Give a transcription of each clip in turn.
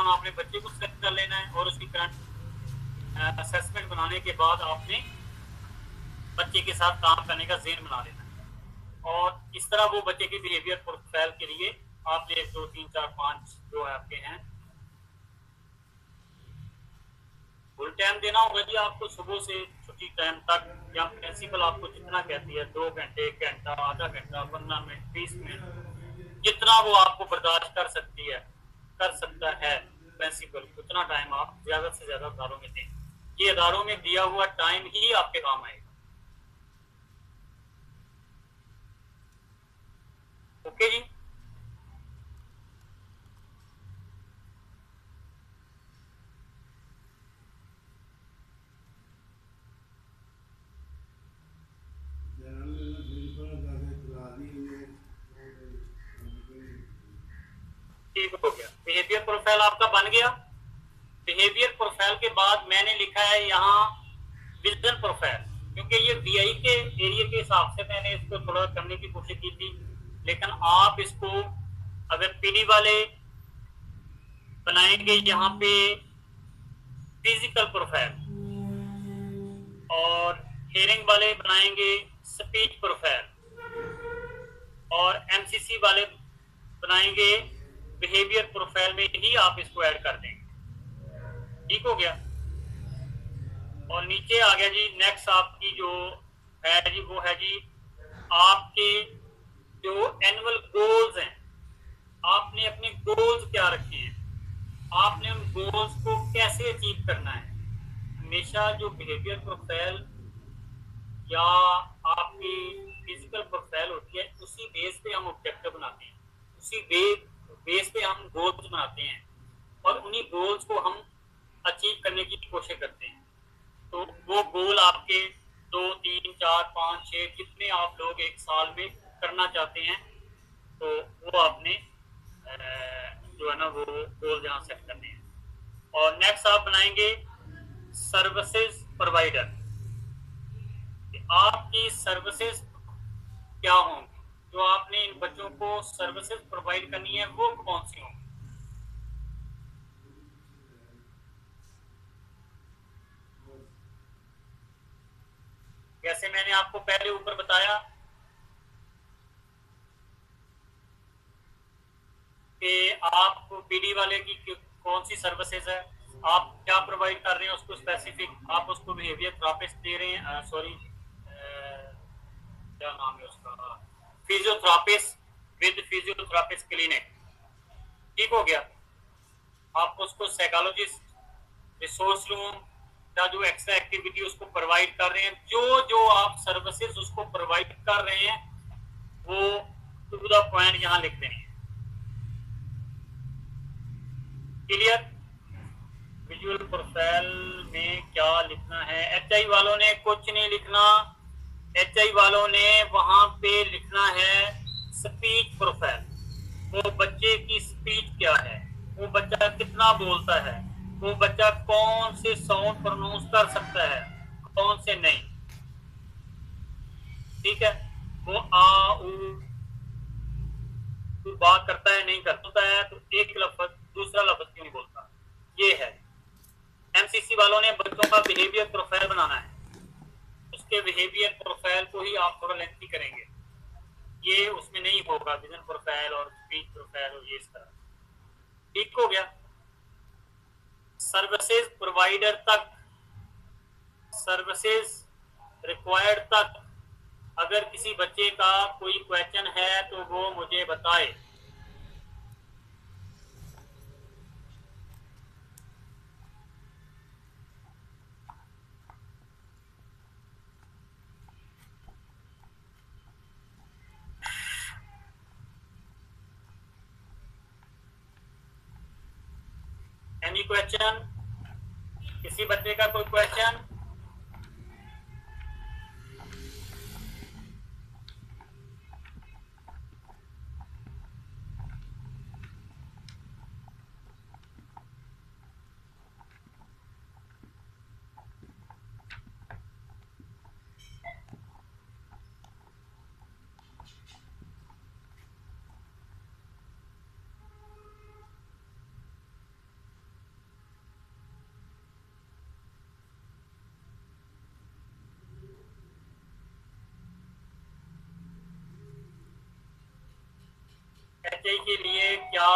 दौरान आपने बच्चे को सेलेक्ट कर लेना है और उसकी करंट असेसमेंट बनाने के बाद आपने बच्चे के साथ काम करने का ज़हन बना लेना है। और इस तरह वो बच्चे के बिहेवियर प्रोफाइल के लिए आपने 1 2 3 4 5 जो है आपके हैं फुल टाइम देना होगा जी आपको, सुबह से छुट्टी टाइम तक, या प्रिंसिपल आपको जितना कहती है 2 घंटे, 1 घंटा, आधा घंटा, 15 मिनट, 20 मिनट, जितना वो आपको बर्दाश्त कर सकती है, कर सकता है प्रिंसिपल, उतना टाइम आप ज्यादा से ज्यादा अदारों में दें। ये अदारों में दिया हुआ टाइम ही आपके काम आएगा। ओके जी। ठीक हो गया, बिहेवियर प्रोफाइल आपका बन गया। बिहेवियर प्रोफाइल के बाद मैंने लिखा है यहाँ विजन प्रोफाइल, क्योंकि ये बीआई के एरिया के हिसाब से मैंने इसको थोड़ा करने की कोशिश की थी, लेकिन आप इसको अगर पीडी वाले बनाएंगे यहाँ पे फिजिकल प्रोफाइल, और हेयरिंग वाले बनाएंगे स्पीच प्रोफाइल, और एमसीसी वाले बनाएंगे बिहेवियर प्रोफाइल में ही आप इसको ऐड कर देंगे। ठीक हो गया। और नीचे आ गया जी नेक्स्ट आपकी जो है जी वो है जी आपके जो एनुअल गोल्स हैं, आपने अपने गोल्स क्या रखे हैं, आपने उन गोल्स को कैसे अचीव करना है। हमेशा जो बिहेवियर प्रोफाइल या आपकी फिजिकल प्रोफाइल होती है उसी बेस पे हम ऑब्जेक्टिव बनाते हैं, उसी बेस पे हम गोल्स बनाते हैं और उन्हीं गोल्स को हम अचीव करने की कोशिश करते हैं। तो वो गोल आपके 2 3 4 5 6 जितने आप लोग एक साल में करना चाहते हैं, तो वो आपने जो है ना वो गोल जहाँ सेट करने हैं। और नेक्स्ट आप बनाएंगे सर्विसेज प्रोवाइडर। आपकी सर्विसेज क्या होंगी, जो आपने इन बच्चों को सर्विसेज प्रोवाइड करनी है वो कौन सी होंगी। जैसे मैंने आपको पहले ऊपर बताया कि आपको पीडी वाले की कौन सी सर्विसेज है, आप क्या प्रोवाइड कर रहे हैं उसको स्पेसिफिक, आप उसको बिहेवियर थेरेपिस्ट दे रहे हैं, सॉरी क्या नाम है उसका, फिजियोथेरापिस्ट विद फिजियोथेरापिस्ट क्लिनिक। ठीक हो गया। आप उसको साइकोलॉजिस्ट, रिसोर्स रूम या जो एक्स्ट्रा एक्टिविटी उसको प्रोवाइड कर रहे हैं, जो जो आप सर्विसेज उसको प्रोवाइड कर रहे हैं वो टू द पॉइंट यहाँ लिख देंगे। क्लियर। विजुअल प्रोफाइल में क्या लिखना है, एचआई वालों ने कुछ नहीं लिखना, एचआई वालों ने वहां पे लिखना है स्पीच प्रोफाइल। वो बच्चे की स्पीच क्या है, वो बच्चा कितना बोलता है, वो बच्चा कौन से साउंड प्रोनाउंस कर सकता है, कौन से नहीं। ठीक है, वो आ उ बात करता है नहीं करता है, तो एक लफ्ज दूसरा लफ्ज क्यों नहीं बोलता, ये है। एमसीसी वालों ने बच्चों का बिहेवियर प्रोफाइल बनाना है, उसके बिहेवियर प्रोफाइल को ही आप थोड़ा लेंथी करेंगे, ये उसमें नहीं होगा विजन प्रोफाइल और स्पीच प्रोफाइल और ये इस तरह। ठीक हो गया। सर्विसेज प्रोवाइडर तक, सर्विसेज रिक्वायर्ड तक अगर किसी बच्चे का कोई क्वेश्चन है तो वो मुझे बताए। एनी क्वेश्चन, किसी बच्चे का कोई क्वेश्चन। HI के लिए क्या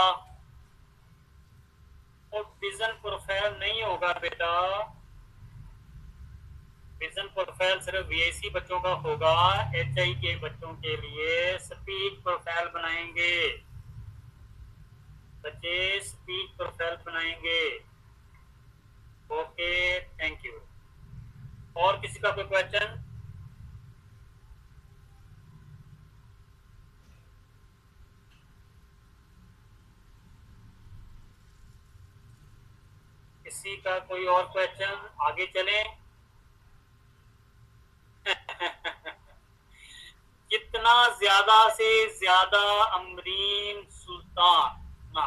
विजन प्रोफाइल नहीं होगा बेटा, विजन प्रोफाइल सिर्फ VIC बच्चों का होगा। HI के बच्चों के लिए स्पीच प्रोफाइल बनाएंगे बच्चे, स्पीच प्रोफाइल बनाएंगे। Okay, thank you. और किसी का कोई क्वेश्चन? किसी का कोई और क्वेश्चन? आगे चलें। कितना ज्यादा से ज्यादा अमरीन सुल्तान ना,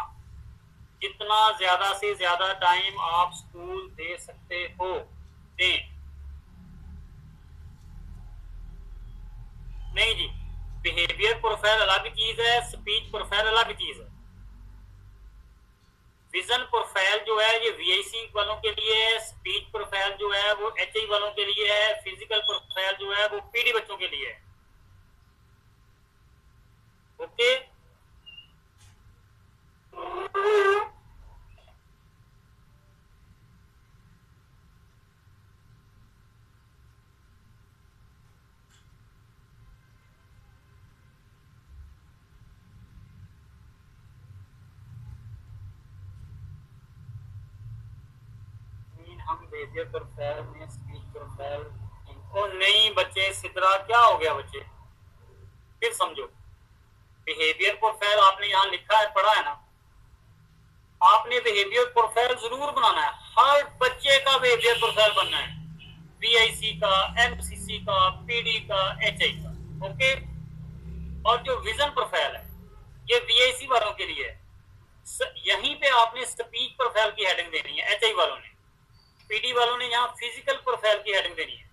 जितना ज्यादा से ज्यादा टाइम आप स्कूल दे सकते हो दें। नहीं जी, बिहेवियर प्रोफाइल अलग चीज है, स्पीच प्रोफाइल अलग चीज है। विजन प्रोफाइल जो है ये VIC वालों के लिए है, स्पीच प्रोफाइल जो है वो HI वालों के लिए है, फिजिकल प्रोफाइल जो है वो PD बच्चों के लिए है। ओके, हम बिहेवियर प्रोफाइल में स्पीच प्रोफाइल इनको नहीं बच्चे, सिद्रा क्या हो गया बच्चे? फिर समझो, बिहेवियर प्रोफाइल आपने यहाँ लिखा है, पढ़ा है ना? आपने बिहेवियर प्रोफाइल जरूर बनाना है, हर बच्चे का बिहेवियर प्रोफाइल बनना है, VIC का, MCC का, PD का, HI का। ओके, और जो विजन प्रोफाइल है ये VIC वालों के लिए है। यहीं पे आपने स्पीच प्रोफाइल की हेडिंग देनी है HI वालों ने, PD वालों ने यहाँ फिजिकल प्रोफाइल की हेडिंग देनी है,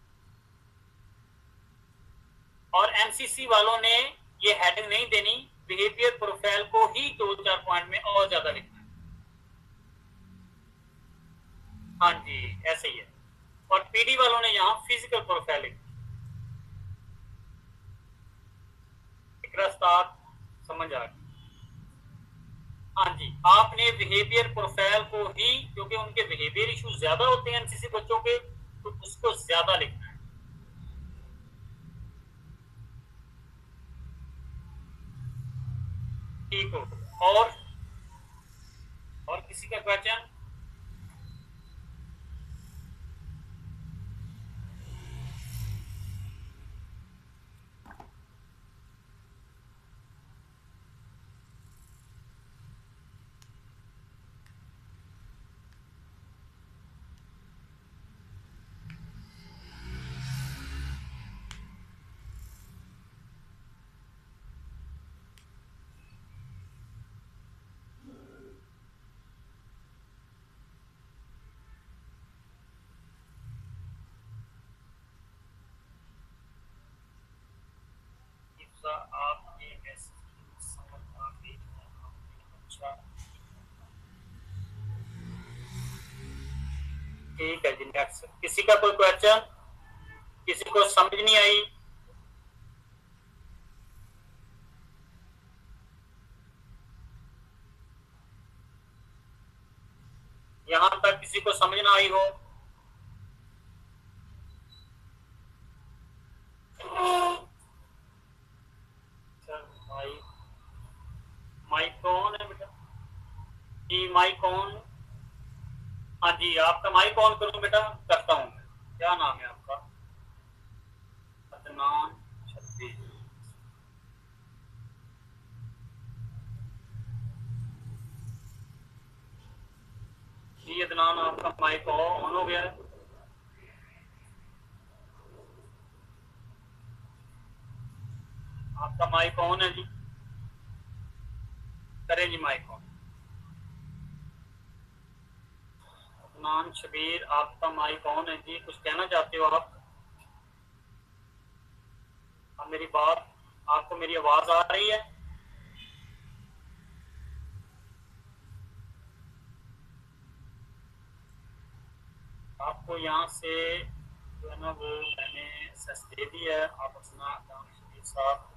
और MCC वालों ने ये हेडिंग नहीं देनी, बिहेवियर प्रोफाइल को ही 2-4 पॉइंट में और ज्यादा लिखना है। हाँ जी, ऐसे ही है। और PD वालों ने यहाँ फिजिकल प्रोफाइल लिखी। समझ आ गई? हाँ जी, आपने बिहेवियर प्रोफाइल को ही, क्योंकि उनके बिहेवियर इश्यूज ज्यादा होते हैं MCC बच्चों के, तो उसको ज्यादा लिखना है। ठीक हो? और किसी का क्वेश्चन? आप ये मैसेज समझ आ गई? अच्छा, ठीक है जी, नेक्स्ट। किसी का कोई क्वेश्चन? किसी को समझ नहीं आई? यहां तक किसी को समझ ना आई हो? माइक, माइक कौन है बेटा जी? Mic on. हाँ जी, आपका माइक ऑन करूं बेटा? करता हूँ। क्या नाम है आपका? अदनान छब्बीस। जी अदनान, आपका माइक ऑन हो गया है। आपका माइक ऑन है जी, करें जी माइक ऑन। अदनान शबीर, आपका माइक ऑन है जी, कुछ कहना चाहते हो आप? मेरी बात, आपको मेरी आवाज आ रही है? आपको यहाँ से जो है ना वो मैंने एसएस दे दी है, आप अपना अदनान शबीर साहब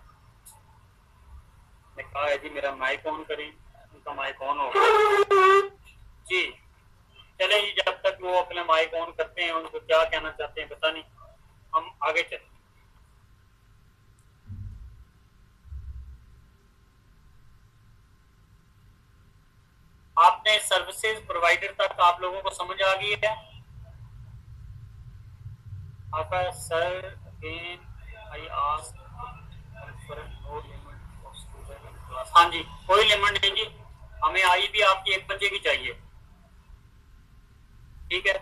ने कहा है जी मेरा माइक ऑन करें, उनका माइक ऑन हो गया जी। चलें जी, जब तक वो अपने माइक ऑन करते हैं, उनको क्या कहना चाहते हैं पता नहीं, हम आगे चलते हैं। आपने सर्विसेज प्रोवाइडर तक आप लोगों को समझ आ गई है? आपका सर अगेन आई आस्क, हाँ जी, कोई लिमिट नहीं जी, हमें आई भी आपकी एक बच्चे की चाहिए, ठीक है।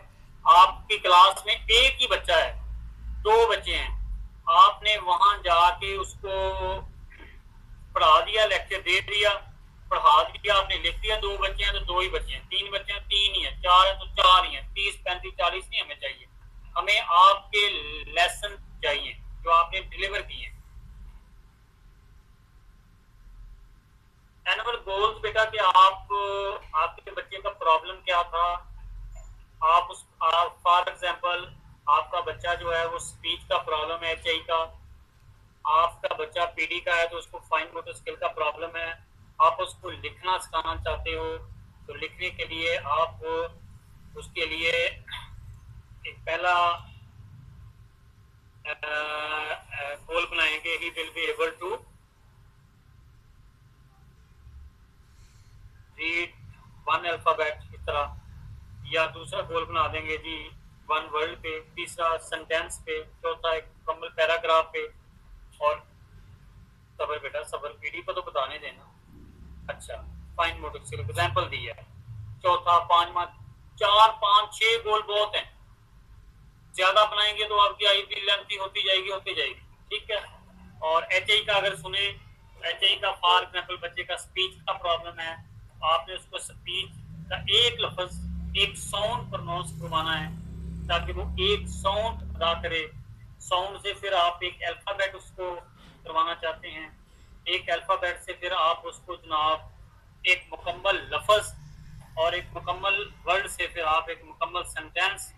आपकी क्लास में एक ही बच्चा है, दो बच्चे हैं, आपने वहां जाके उसको पढ़ा दिया, लेक्चर दे दिया, पढ़ा दिया, आपने लिख दिया, दो बच्चे हैं तो दो ही बच्चे हैं, तीन बच्चे हैं तीन ही है, चार है तो चार ही है, 30 35 40 नहीं हमें चाहिए, हमें आपके लेसन चाहिए जो आपने डिलीवर किए। एनुअल गोल्स बेटा कि आप आपके बच्चे का प्रॉब्लम क्या था, आप उस फॉर एग्जांपल आपका बच्चा जो है वो स्पीच का प्रॉब्लम है, एचआई का, आपका बच्चा पीडी का है तो उसको फाइन मोटर स्किल का प्रॉब्लम है, आप उसको लिखना सिखाना चाहते हो, तो लिखने के लिए आप उसके लिए एक पहला गोल बनाएंगे, he will be able to read one alphabet इस तरह, या दूसरा गोल बना देंगे जी वन वर्ड पे, तीसरा सेंटेंस पे, चौथा एक मुकम्मल पैराग्राफ पे, और सबर बेटा सबर पीडी को तो बताने देना। अच्छा, फाइन मोटर स्किल एग्जांपल दिया है, चौथा पांचवा, 4 5 6 गोल बहुत हैं, ज्यादा बनाएंगे तो आपकी आई भी लेंथी होती जाएगी, ठीक है। और एचआई का अगर सुने, एचआई का फॉर एग्जांपल बच्चे का स्पीच का प्रॉब्लम है, आपने उसको स्पीच का एक लफ्ज एक साउंड प्रोनाउंस करवाना है ताकि वो एक साउंड अदा करे, साउंड से फिर आप एक अल्फाबेट उसको करवाना चाहते हैं, एक अल्फाबेट से फिर आप उसको जनाब एक मुकम्मल लफ्ज और एक मुकम्मल वर्ड से फिर आप एक मुकम्मल सेंटेंस,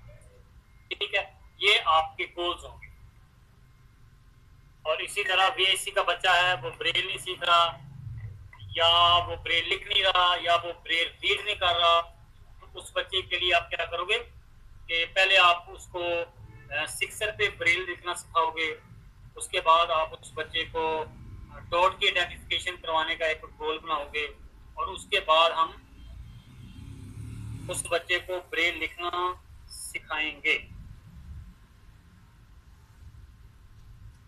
ठीक है, ये आपके गोल्स होंगे। और इसी तरह बीएससी का बच्चा है वो ब्रेल नहीं सीख रहा, या वो ब्रेल लिख नहीं रहा, या वो ब्रेल रीड नहीं कर रहा, तो उस बच्चे के लिए आप क्या करोगे कि पहले आप उसको सिक्सर पे ब्रेल लिखना सिखाओगे, उसके बाद आप उस बच्चे को डॉट की आइडेंटिफिकेशन करवाने का एक गोल बनाओगे, और उसके बाद हम उस बच्चे को ब्रेल लिखना सिखाएंगे,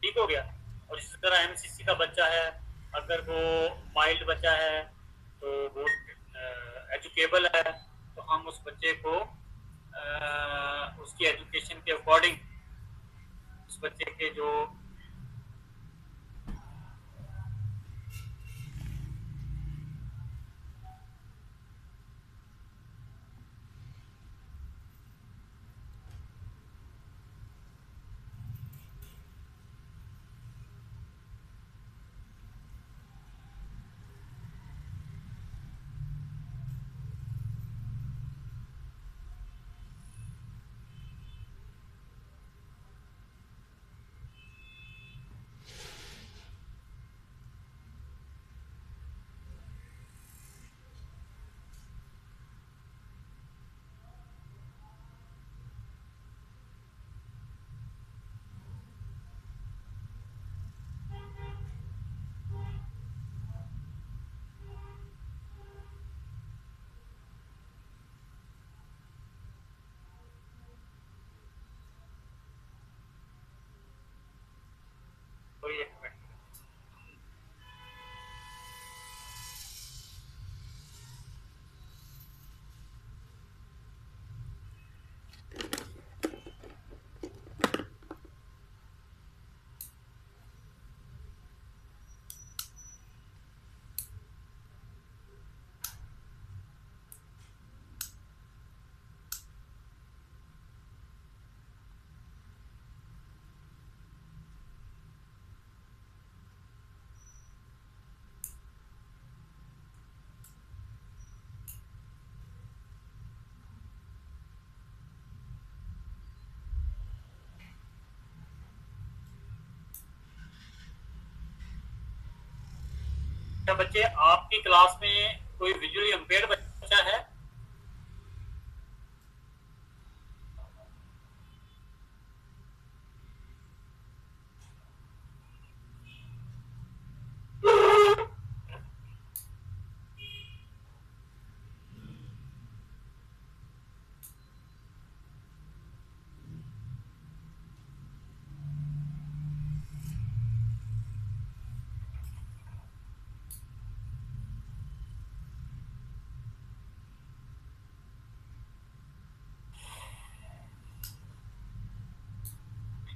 ठीक हो गया। और इसी तरह एमसीसी का बच्चा है, अगर वो माइल्ड बच्चा है तो वो एजुकेबल है, तो हम उस बच्चे को उसकी एजुकेशन के अकॉर्डिंग उस बच्चे के जो अच्छा बच्चे, आपकी क्लास में कोई विजुअली इम्पेयर्ड बच्चा है?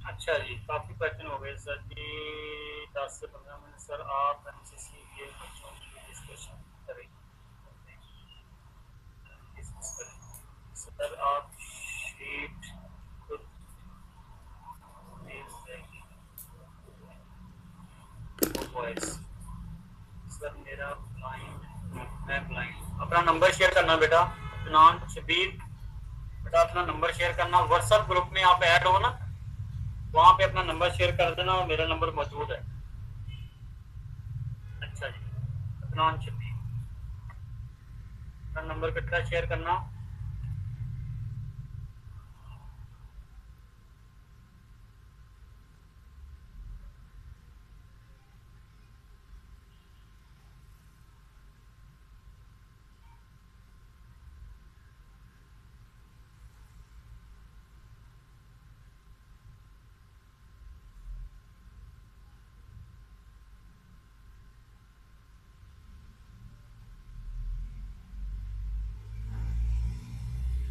अच्छा जी, काफ़ी क्वेश्चन हो गए सर जी। 10 से 15 मिनट सर आप एमसीसी के बच्चों की डिस्कशन करें, डिस्कस करें सर। आप शीट खुद भेज देंगे वॉइस? सर मेरा ब्लाइंड, मैं ब्लाइंड। अपना नंबर शेयर करना बेटा, इत्मीनान शबीर बेटा, अपना नंबर शेयर करना। व्हाट्सएप ग्रुप में आप ऐड हो ना, वहाँ पे अपना नंबर शेयर कर देना, और मेरा नंबर मौजूद है। अच्छा जी, इत्मीनान शबीर, अपना नंबर कितना शेयर करना।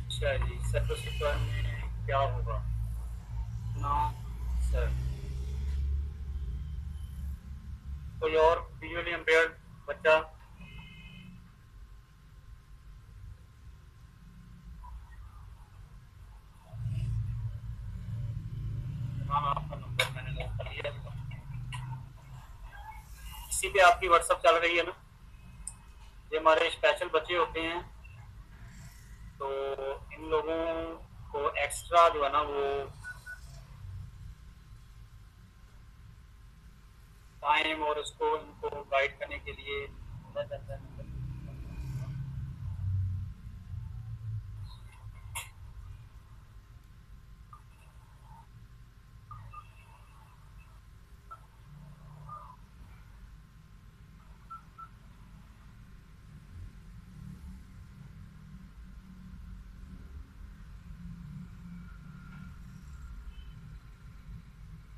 अच्छा जी, सर तो सुपर में क्या होगा ना सर? कोई और विजुअली इम्पेयर्ड बच्चा? हाँ, आपका नंबर मैंने नोट कर लिया। इसी पे आपकी व्हाट्सएप चल रही है ना? ये हमारे स्पेशल बच्चे होते हैं, तो इन लोगों को एक्स्ट्रा जो है ना वो टाइम और उसको इनको गाइड करने के लिए मदद करता है।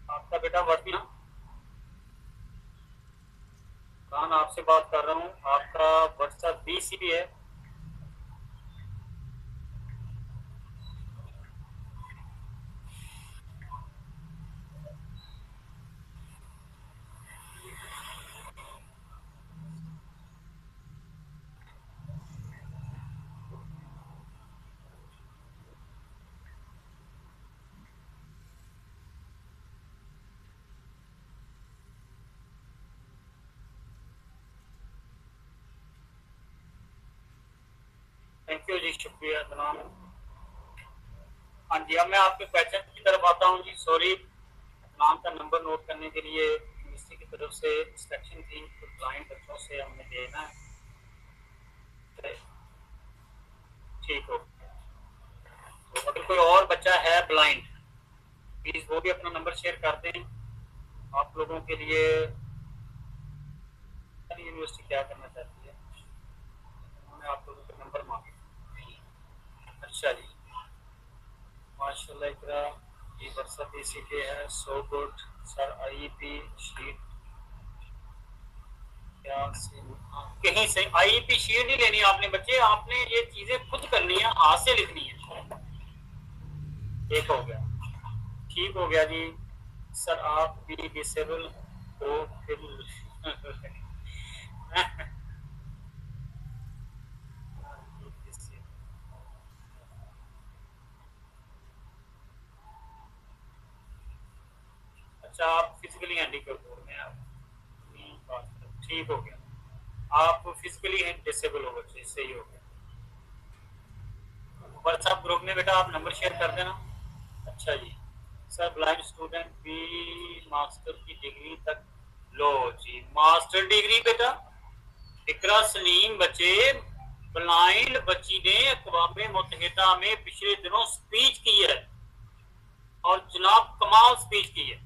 आपका बेटा वर्दी ना, खान आपसे बात कर रहा हूँ। आपका व्हाट्सएप BCP है? थैंक यू जी, शुक्रिया तमाम। हाँ जी, अब मैं आपके क्वेश्चन की तरफ आता हूँ जी। सॉरी, नाम का नंबर नोट करने के लिए यूनिवर्सिटी की तरफ से इंस्ट्रक्शन थी, तो ब्लाइंड बच्चों से हमने देना है। ठीक हो, तो अगर कोई और बच्चा है ब्लाइंड, प्लीज वो भी अपना नंबर शेयर कर दें। आप लोगों के लिए यूनिवर्सिटी क्या करना चाहती है, उन्होंने आप लोगों के नंबर मांगे। अच्छा जी, माशाल्लाह इकरा, ये व्हाट्सएप इसी के है। So good sir. IEP sheet क्या से कहीं से आईईपी शीट नहीं लेनी आपने बच्चे, आपने ये चीजें खुद करनी है, हाथ से लिखनी है। एक हो गया, ठीक हो गया जी। सर आप भी डिसेबल हो फिर अच्छा, आप फिजिकली हैंडीकैप हो गए आप, ठीक हो गया। आप फिजिकली डिसेबल हो बच्चे, सही हो गया। व्हाट्सएप ग्रुप में बेटा आप नंबर शेयर कर देना। अच्छा जी, सर ब्लाइंड स्टूडेंट भी मास्टर की डिग्री तक लो जी। मास्टर डिग्री बेटा इकरा सलीम बच्चे, ब्लाइंड बच्ची ने अक़वाम मुत्तहिदा में पिछले दिनों स्पीच की है और जनाब कमाल स्पीच की है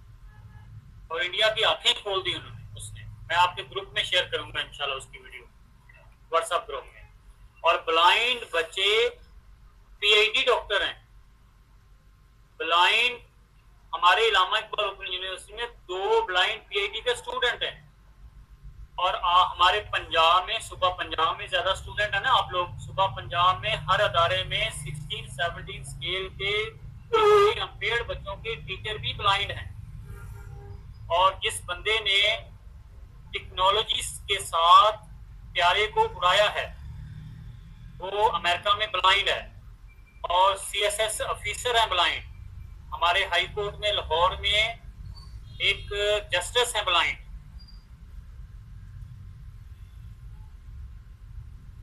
और इंडिया की आंखें खोल दी उन्होंने उसने। मैं आपके ग्रुप में शेयर करूंगा इंशाल्लाह उसकी वीडियो, व्हाट्सएप ग्रुप में। और ब्लाइंड बच्चे पीएचडी डॉक्टर हैं। ब्लाइंड हमारे इलामा इकबाल ओपन यूनिवर्सिटी में 2 ब्लाइंड पीएचडी के स्टूडेंट हैं। और हमारे पंजाब में, सुबह पंजाब में ज्यादा स्टूडेंट है ना आप लोग, सुबह पंजाब में हर अदारे में 16-17 स्केल के अनपेड बच्चों के टीचर भी ब्लाइंड हैं। और जिस बंदे ने टेक्नोलॉजी के साथ प्यारे को उड़ाया है वो अमेरिका में ब्लाइंड है और सीएसएस ऑफिसर है ब्लाइंड। हमारे हाई कोर्ट में लाहौर में एक जस्टिस है ब्लाइंड।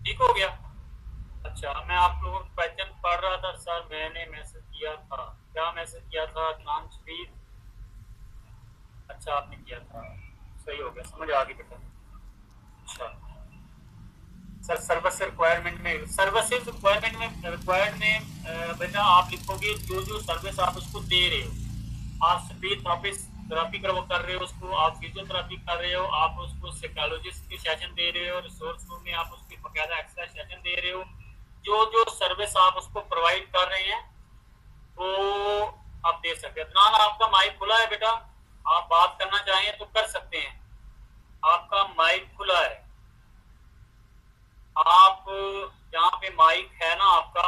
ठीक हो गया। अच्छा, मैं आप लोगों को क्वेश्चन पढ़ रहा था सर, मैंने मैसेज किया था। क्या मैसेज किया था? नाम शरीफ। अच्छा आपने किया था, सही हो गया, समझ आ गई बेटा। अच्छा सर, सर्विस रिक्वायरमेंट में, सर्विसेज रिक्वायरमेंट में, रिक्वायर्ड में बेटा आप लिखोगे जो जो सर्विस आप उसको दे रहे हो। आप स्पीच थेरेपी कर रहे हो उसको, आप फिजियोथेरेपी कर रहे हो, आप उसको साइकोलॉजिस्ट की सेशन दे रहे हो, रिसोर्स रूम में आप उसकी बकायदा एक्स्ट्रा सेशन दे रहे हो। जो जो सर्विस आप उसको प्रोवाइड कर रहे हैं वो आप दे सकते हैं। अदनान आपका माइक खुला है बेटा, आप बात करना चाहें तो कर सकते हैं, आपका माइक खुला है। आप जहाँ पे माइक है ना आपका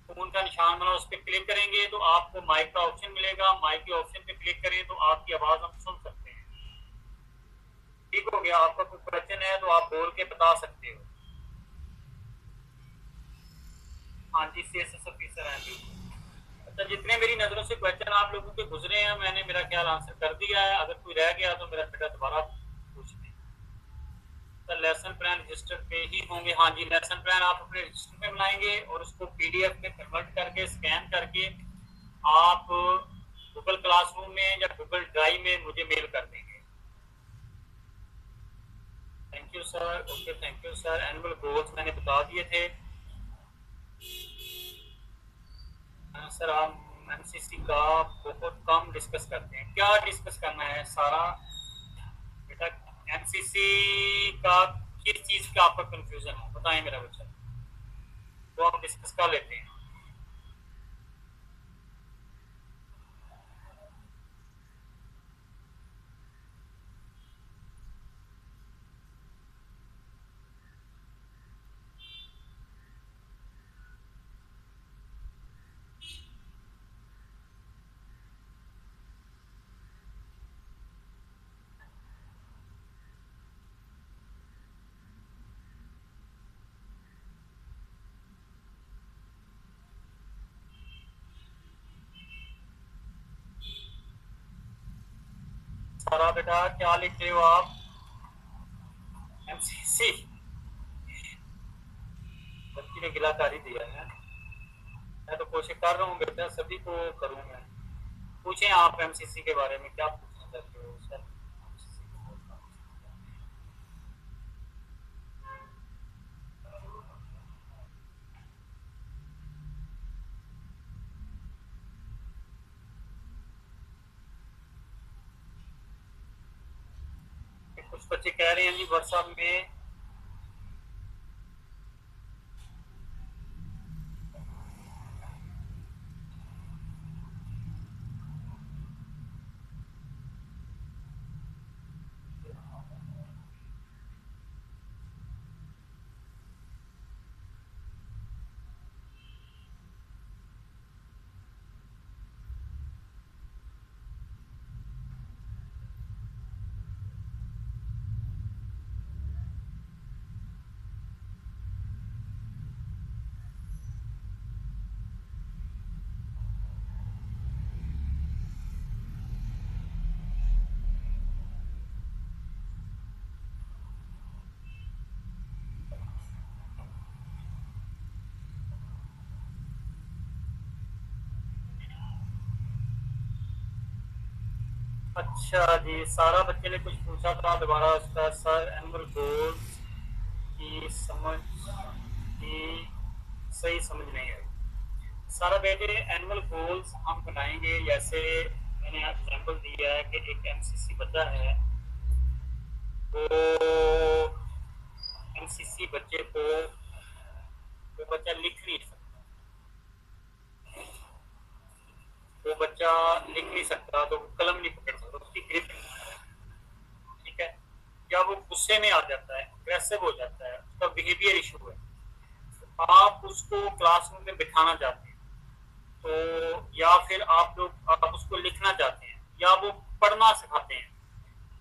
फोन का निशान बना, उस पर क्लिक करेंगे तो आपको माइक का ऑप्शन मिलेगा। माइक के ऑप्शन पे क्लिक करें तो आपकी आवाज हम सुन सकते हैं। ठीक हो गया। आपका कोई क्वेश्चन है तो आप बोल के बता सकते हो। हाँ जी, सीएसएस ऑफिसर हैं जी। अच्छा, जितने मेरी नजरों से क्वेश्चन आप लोगों के गुजरे हैं मैंने मेरा ख्याल आंसर कर दिया है। अगर कोई रह गया तो मेरा बेटा दोबारा पूछ लें। सर लेसन प्लान रजिस्टर पे ही होंगे? हाँ जी, लेसन प्लान आप अपने रजिस्टर में बनाएंगे और उसको पीडीएफ में कन्वर्ट करके स्कैन करके आप गूगल क्लासरूम में या गूगल ड्राइव में मुझे मेल कर देंगे। Thank you sir. Okay thank you sir. Annual goals मैंने बता दिए थे सर। हम एमसीसी का बहुत कम डिस्कस करते हैं। क्या डिस्कस करना है सारा बेटा? एमसीसी का किस चीज का आपका कंफ्यूजन है बताएं मेरा बच्चा, तो हम डिस्कस कर लेते हैं। सारा बेटा क्या लिख रहे हो आप? एमसीसी बच्ची ने गिलाकारी दिया है। मैं तो कोशिश कर रहा हूँ बेटा, सभी को करूँ मैं। पूछें आप एमसीसी के बारे में, क्या पूछना चाहते हो सर? कुछ बच्चे कह रहे हैं जी व्हाट्सएप में अच्छा जी, सारा बच्चे ने कुछ पूछा था दोबारा उसका। सर एनुअल गोल्स समझ की सही समझ नहीं आई। सारा बेटे एनुअल गोल्स हम बनाएंगे, जैसे मैंने एग्जांपल दिया है कि एक एमसीसी बच्चा है, वो एमसीसी बच्चे को वो बच्चा लिख नहीं सकता, वो बच्चा लिख नहीं सकता, तो कलम नहीं पकड़ सकता, उसकी ग्रिप नहीं, ठीक है, या वो गुस्से में आ जाता है, अग्रेसिव हो जाता है, उसका बिहेवियर इशू है, तो आप उसको क्लासरूम में बिठाना चाहते हैं, तो या फिर आप उसको लिखना चाहते हैं या वो पढ़ना सिखाते हैं,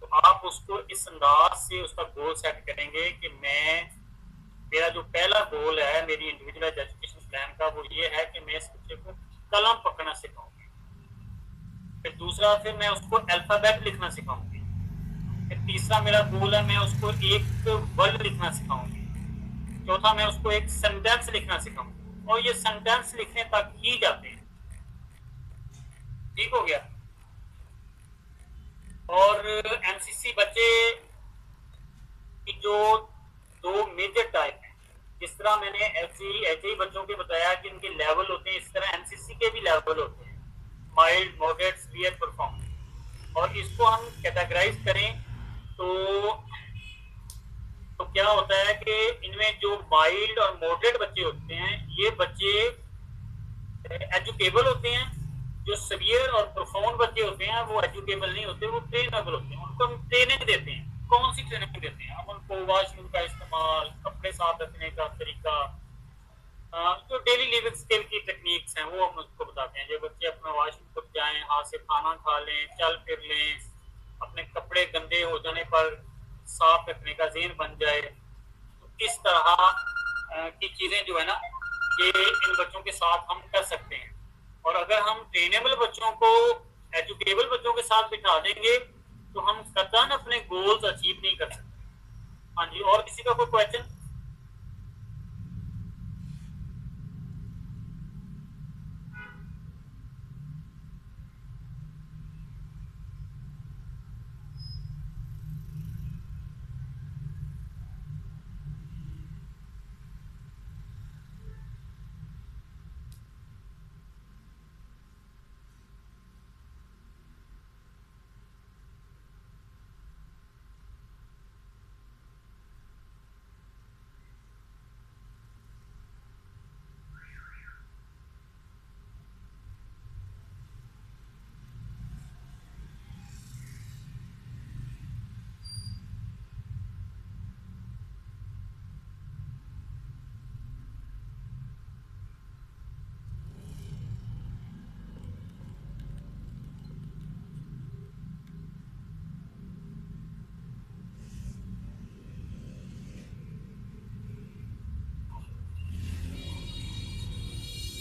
तो आप उसको इस अंदाज से उसका गोल सेट करेंगे कि मेरा जो पहला गोल है मेरी इंडिविजुअलाइज्ड एजुकेशन प्लान का, वो ये है कि मैं इस बच्चे को कलम पकड़ना सिखाऊंगी, फिर दूसरा फिर मैं उसको अल्फाबेट लिखना सिखाऊंगी, फिर तीसरा मेरा गोल है मैं उसको एक वर्ड लिखना सिखाऊंगी, चौथा मैं उसको एक सेंटेंस लिखना सिखाऊंगी, और ये सेंटेंस लिखने तक ही जाते हैं। ठीक हो गया। और एमसीसी बच्चे की जो दो मेजर टाइप हैं, जिस तरह मैंने ऐसे ही बच्चों के बताया कि इनके लेवल होते हैं, इस तरह एमसीसी के भी लेवल होते हैं, माइल्ड, मॉडरेट, सीवियर, परफॉर्म। और इसको हम कैटेगराइज करें तो क्या होता है कि इनमें जो माइल्ड और मॉडरेट बच्चे होते हैं, ये बच्चे एजुकेबल होते हैं। जो सीवियर और प्रोफाउंड बच्चे होते हैं वो एजुकेबल नहीं होते, वो ट्रेनेबल होते हैं। उनको हम ट्रेनिंग देते हैं। कौन सी ट्रेनिंग देते हैं? हम उनको वॉशरूम का इस्तेमाल, कपड़े साफ रखने का तरीका, जो डेली लिविंग स्किल की टेक्निक्स हैं वो हम उसको बताते हैं। जो बच्चे अपना वॉशरूम को जाएं, हाथ से खाना खा लें, चल फिर लें, अपने कपड़े गंदे हो जाने पर साफ रखने का ज़हन बन जाए, तो इस तरह की चीज़ें जो है ना, ये इन बच्चों के साथ हम कर सकते हैं। और अगर हम ट्रेनेबल बच्चों को एजुकेबल बच्चों के साथ बिठा देंगे तो हम कतई अपने गोल्स अचीव नहीं कर सकते। हाँ जी, और किसी का कोई क्वेश्चन?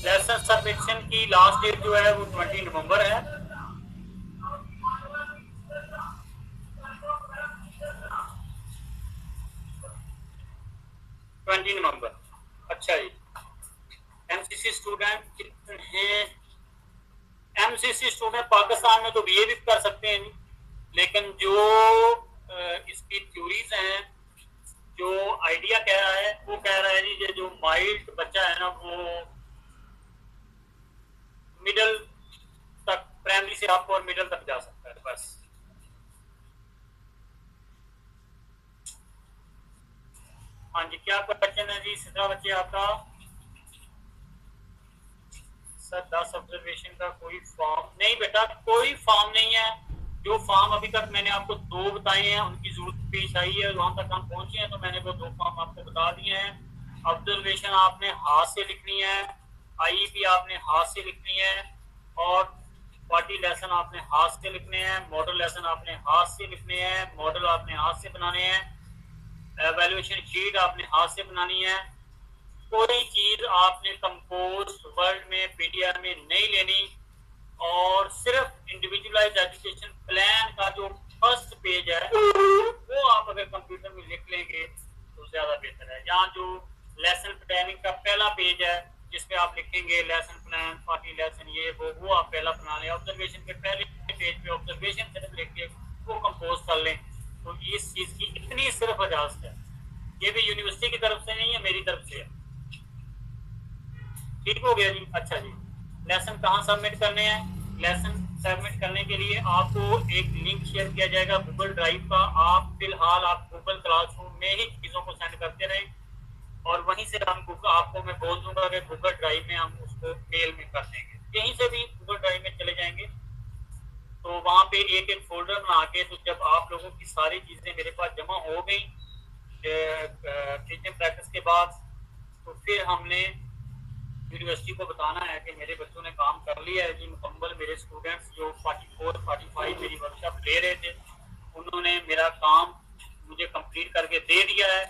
लेसन सबमिशन की लास्ट डेट जो है वो 20 नवंबर है। अच्छा जी, एमसीसी स्टूडेंट कितने हैं? एमसीसी स्टूडेंट पाकिस्तान में तो बीए भी कर सकते हैं, लेकिन जो इसकी थ्योरीज हैं, जो आइडिया कह रहा है वो कह रहा है जी, ये जो माइल्ड बच्चा है ना, वो मिडिल तक, प्राइमरी से आपको और मिडिल तक जा सकता है बस। हाँ जी, क्या क्वेश्चन है जी सिद्रा बच्चे आपका? सर 10 ऑब्जर्वेशन का कोई फॉर्म नहीं बेटा, कोई फॉर्म नहीं है। जो फॉर्म अभी तक मैंने आपको 2 बताए हैं, उनकी जरूरत पेश आई है, वहां तक हम पहुंचे हैं, तो मैंने वो 2 फॉर्म आपको बता दिए हैं। ऑब्जर्वेशन आपने हाथ से लिखनी है, आईईपी आपने हाथ से लिखनी है, और पार्टी लेसन आपने हाथ से लिखने हैं, मॉडल लेसन आपने हाथ से लिखने हैं, मॉडल आपने हाथ से बनाने हैं, एवेल्युएशन शीट आपने हाथ से बनानी है। कोई चीज आपने कंपोज वर्ड में, पीडीएफ में नहीं लेनी, और सिर्फ इंडिविजुअलाइज्ड एजुकेशन प्लान का जो फर्स्ट पेज है वो आप अगर कंप्यूटर में लिख लेंगे तो ज्यादा बेहतर है। यहाँ जो लेसन प्लानिंग का पहला पेज है जिसपे आप लिखेंगे लेसन प्लान, पार्टी लेसन, ये वो आप पहला बना लें। ऑब्जर्वेशन के पहले पेज पे ऑब्जर्वेशन सिर्फ लिख के वो कंपोज कर लें। तो इस चीज की इतनी सिर्फ इजाजत है। ये भी यूनिवर्सिटी की तरफ से नहीं है, ठीक हो गया जी। अच्छा जी, लेसन कहाँ सबमिट करने हैं? लेसन सबमिट करने के लिए आपको एक लिंक शेयर किया जाएगा गूगल ड्राइव का। आप फिलहाल आप गूगल क्लासरूम में ही चीज़ों को सेंड करते रहें और वहीं से हम गूगल, आपको मैं बोल दूंगा कि गूगल ड्राइव में हम उसको मेल में कर देंगे। यहीं से भी गूगल ड्राइव में चले जाएंगे तो वहाँ पे एक एक फोल्डर बना के, तो जब आप लोगों की सारी चीज़ें मेरे पास जमा हो गई टीचिंग प्रैक्टिस के बाद, तो फिर हमने यूनिवर्सिटी को बताना है कि मेरे बच्चों ने काम कर लिया है जी मुकम्मल। मेरे स्टूडेंट्स जो 44-45 मेरी वर्कशॉप ले रहे थे, उन्होंने मेरा काम मुझे कंप्लीट करके दे दिया है।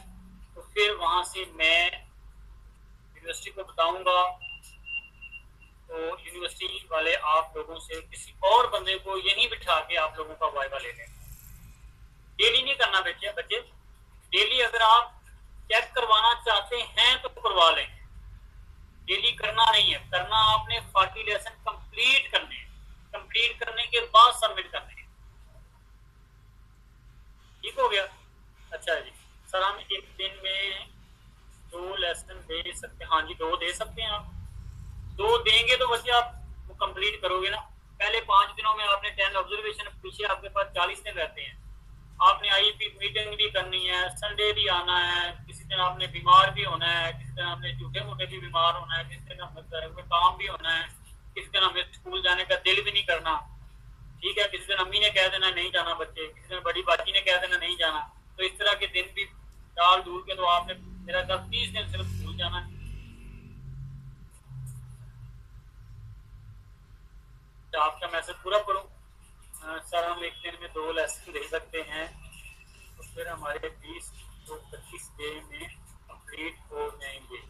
तो फिर वहाँ से मैं यूनिवर्सिटी को बताऊंगा, तो यूनिवर्सिटी वाले आप लोगों से किसी और बंदे को यहीं बिठा के आप लोगों का वाइवा ले लेंगे। डेली नहीं करना बच्चे, डेली अगर आप चेक करवाना चाहते हैं तो करवा लें, डेली करना नहीं है। करना आपने 40 लेसन कंप्लीट करने हैं, कंप्लीट करने के बाद सबमिट करने हैं। ठीक हो गया? अच्छा जी सर, हम एक दिन में 2 लेसन दे सकते हैं? हाँ जी 2 दे सकते हैं आप। 2 देंगे तो बच्चे आप वो कंप्लीट करोगे ना। पहले 5 दिनों में आपने 10 ऑब्जर्वेशन, पीछे आपके पास 40 दिन रहते हैं। आपने आईपी मीटिंग भी करनी है, संडे भी आना है, किसी दिन आपने बीमार भी होना है, किसी दिन आपने झूठे मोटे भी बीमार होना है, किसी दिन हमें काम भी होना है, किसी दिन हमें स्कूल जाने का दिल भी नहीं करना। ठीक है, किसी दिन अम्मी ने कह देना नहीं जाना बच्चे, किसी दिन बड़ी बाजी ने कह देना नहीं जाना। तो इस तरह के दिन भी टाल डूल के तो आपने मेरा 10-30 दिन सिर्फ स्कूल जाना है। आपका मैसेज पूरा करूं? सर हम एक दिन में 2 लेसन दे सकते हैं, तो फिर हमारे 20-25 डे में कंप्लीट हो जाएंगे।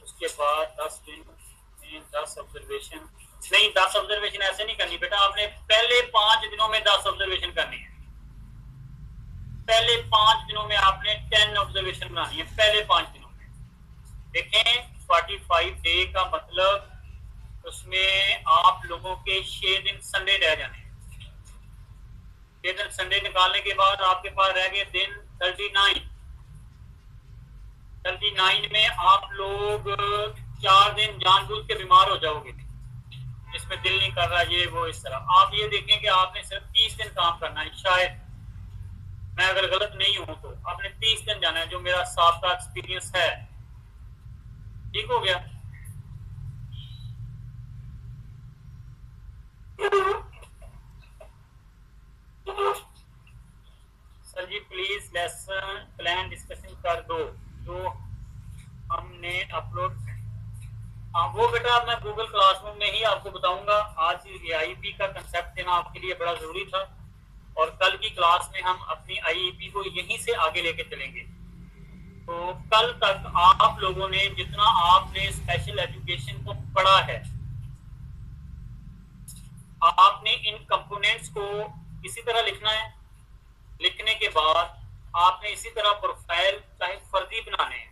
उसके बाद 10 दिन में 10 ऑब्जर्वेशन। नहीं, 10 ऑब्जर्वेशन ऐसे नहीं करनी बेटा, आपने पहले 5 दिनों में 10 ऑब्जर्वेशन करनी है। पहले 5 दिनों में आपने 10 ऑब्जर्वेशन बनानी है, पहले 5 दिनों में। देखें 45 डे का मतलब उसमें आप लोगों के 6 दिन संडे रह जाने। 6 दिन संडे निकालने के बाद आपके पास रह गए दिन 39। 39 में आप लोग 4 दिन जानबूझ के बीमार हो जाओगे, इसमें दिल नहीं कर रहा ये वो इस तरह। आप ये देखें कि आपने सिर्फ 30 दिन काम करना है, शायद मैं अगर गलत नहीं हूं तो आपने 30 दिन जाना है, जो मेरा साल का एक्सपीरियंस है। ठीक हो गया? Sir ji please lesson plan discussion कर दो जो हमने अपलोड। हाँ वो बेटा मैं गूगल क्लासरूम में ही आपको बताऊंगा। आज आईईपी का कंसेप्ट देना आपके लिए बड़ा जरूरी था, और कल की क्लास में हम अपनी आईईपी को यहीं से आगे लेके चलेंगे। तो कल तक आप लोगों ने जितना आपने स्पेशल एजुकेशन को पढ़ा है, आपने इन कंपोनेंट्स को इसी तरह लिखना है। लिखने के बाद आपने इसी तरह प्रोफाइल चाहे फर्जी बनाने हैं,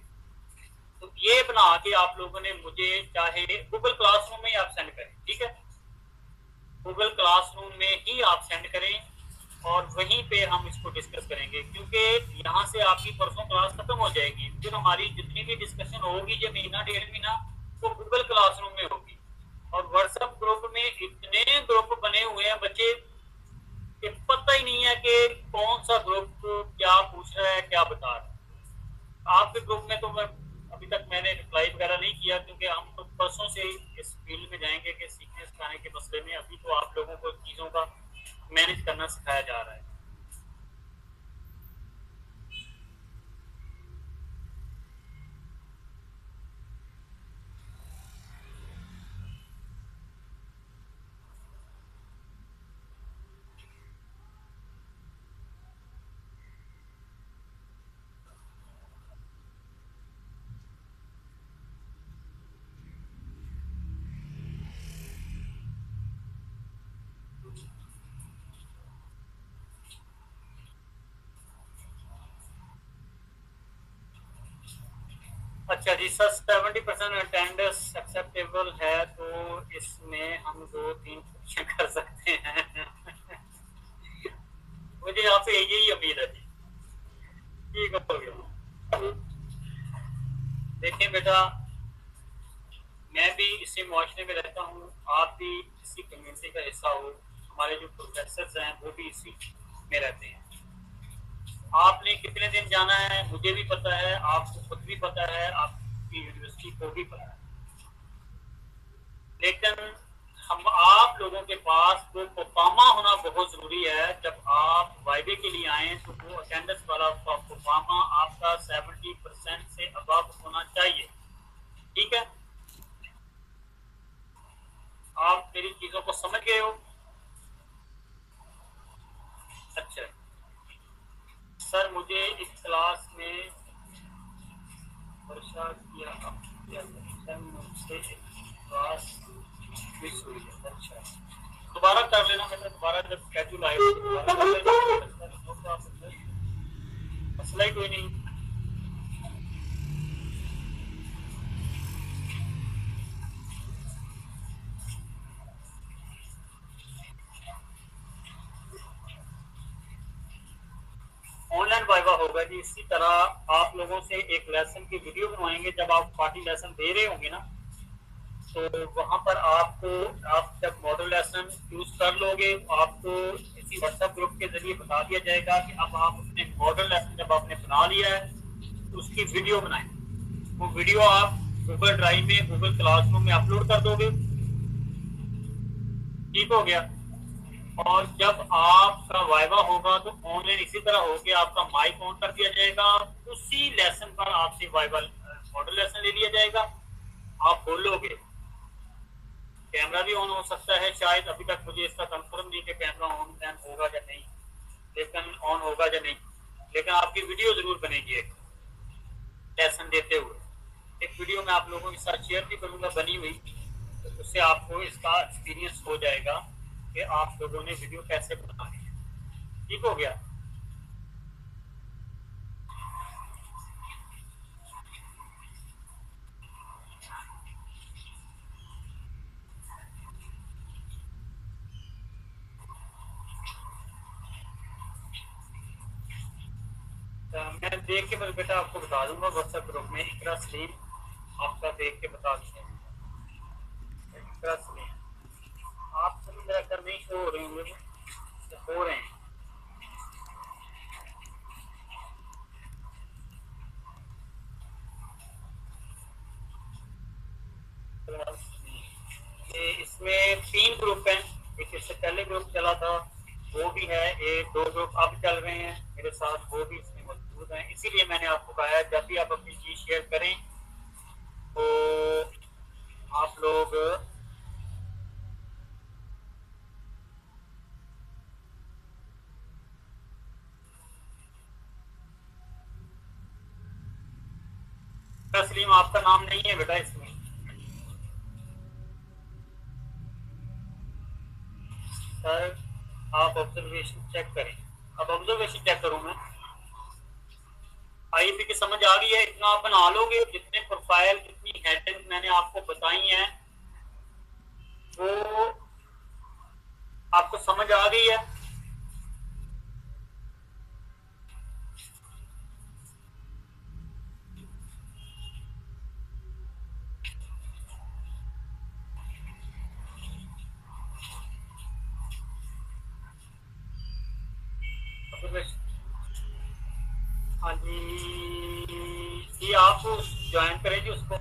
तो ये बना के आप लोगों ने मुझे चाहे गूगल क्लासरूम में ही आप सेंड करें। ठीक है, गूगल क्लासरूम में ही आप सेंड करें और वहीं पे हम इसको डिस्कस करेंगे, क्योंकि यहाँ से आपकी परसों क्लास खत्म हो जाएगी। फिर हमारी जितनी भी डिस्कशन होगी ये महीना 1.5 महीना वो गूगल क्लासरूम में होगी। और व्हाट्सएप ग्रुप में इतने ग्रुप बने हुए हैं बच्चे कि पता ही नहीं है कि कौन सा ग्रुप क्या पूछ रहा है, क्या बता रहा है। आपके ग्रुप में तो मैं अभी तक मैंने रिप्लाई वगैरह नहीं किया, क्योंकि हम तो परसों से इस फील्ड में जाएंगे कि सीखने सिखाने के मसले में। अभी तो आप लोगों को चीज़ों का मैनेज करना सिखाया जा रहा है। अच्छा जी सर, 70% अटेंडेंस एक्सेप्टेबल है, तो इसमें हम 2-3 कर सकते हैं। मुझे आपसे यही उम्मीद है जी। ठीक हो गया। देखिए बेटा मैं भी इसी मुआशरे में रहता हूँ, आप भी इसी कम्युनिटी का हिस्सा हो, हमारे जो प्रोफेसर्स हैं वो भी इसी में रहते हैं। आपने कितने दिन जाना है मुझे भी पता है, आपको खुद भी पता है, आपकी यूनिवर्सिटी को भी पता है, लेकिन हम आप लोगों के पास वो परफॉर्मा होना बहुत जरूरी है। जब आप वाइवे के लिए आए तो वो अटेंडेंस वाला परफॉर्मा आपका 70% से अबव होना चाहिए। ठीक है, आप मेरी चीजों को समझ गए हो? अच्छा सर, मुझे इस क्लास में वर्षा किया सर, मुझसे क्लास मिस हुई है। अच्छा, दोबारा कर लेना, मतलब दोबारा जब स्केड्यूल आए तो दोबारा कर लेना, मसला ही कोई नहीं। ऑनलाइन वाइवा होगा जी। इसी तरह आप लोगों से एक लेसन की वीडियो बनवाएंगे, जब आप पार्टी लेसन दे रहे होंगे ना, तो वहां पर आपको, आप जब मॉडल लेसन यूज कर लोगे तो आपको इसी व्हाट्सएप ग्रुप के जरिए बता दिया जाएगा कि अब आप अपने मॉडल लेसन जब आपने बना लिया है तो उसकी वीडियो बनाएं। वो वीडियो आप गूगल ड्राइव में, गूगल क्लासरूम में अपलोड कर दोगे। ठीक हो गया। और जब आपका वाइवा होगा तो ऑनलाइन इसी तरह होके आपका माइक ऑन कर दिया जाएगा, उसी लेसन पर आपसे वाइवा मॉडल लेसन ले लिया जाएगा, आप बोलोगे। कैमरा भी ऑन हो सकता है, शायद अभी तक मुझे इसका कंफर्म नहीं कि कैमरा ऑन होगा या नहीं, लेकिन ऑन होगा या नहीं, लेकिन आपकी वीडियो जरूर बनेगी एक लेसन देते हुए। एक वीडियो मैं आप लोगों के साथ शेयर भी करूंगा बनी हुई, तो उससे आपको इसका एक्सपीरियंस हो जाएगा कि आप लोगों ने वीडियो कैसे बनानी है। ठीक हो गया। मैं देख के मेरे बेटा आपको बता दूंगा व्हाट्सएप ग्रुप में। इकरा सलीम आपका देख के बता दूंगा। इकरा सलीम आप सभी मेरा कर नहीं शो हो रहे होंगे, हो रहे हैं। ये इसमें 3 ग्रुप हैं। एक इससे पहले ग्रुप चला था वो भी है, एक 2 ग्रुप अब चल रहे हैं मेरे साथ, वो भी इसमें मौजूद हैं। इसीलिए मैंने आपको कहा है जब भी आप अपनी चीज शेयर करें तो आप लोग तस्लीम आपका नाम नहीं है बेटा इसमें। सर आप ऑब्जर्वेशन चेक करें। अब ऑब्जर्वेशन चेक करूं मैं। आईपी की समझ आ गई है? इतना आप बना लोगे, जितने प्रोफाइल, जितनी हेडिंग मैंने आपको बताई हैं वो आपको समझ आ गई है? हाँ जी, ये आप ज्वाइन करें जी उसको।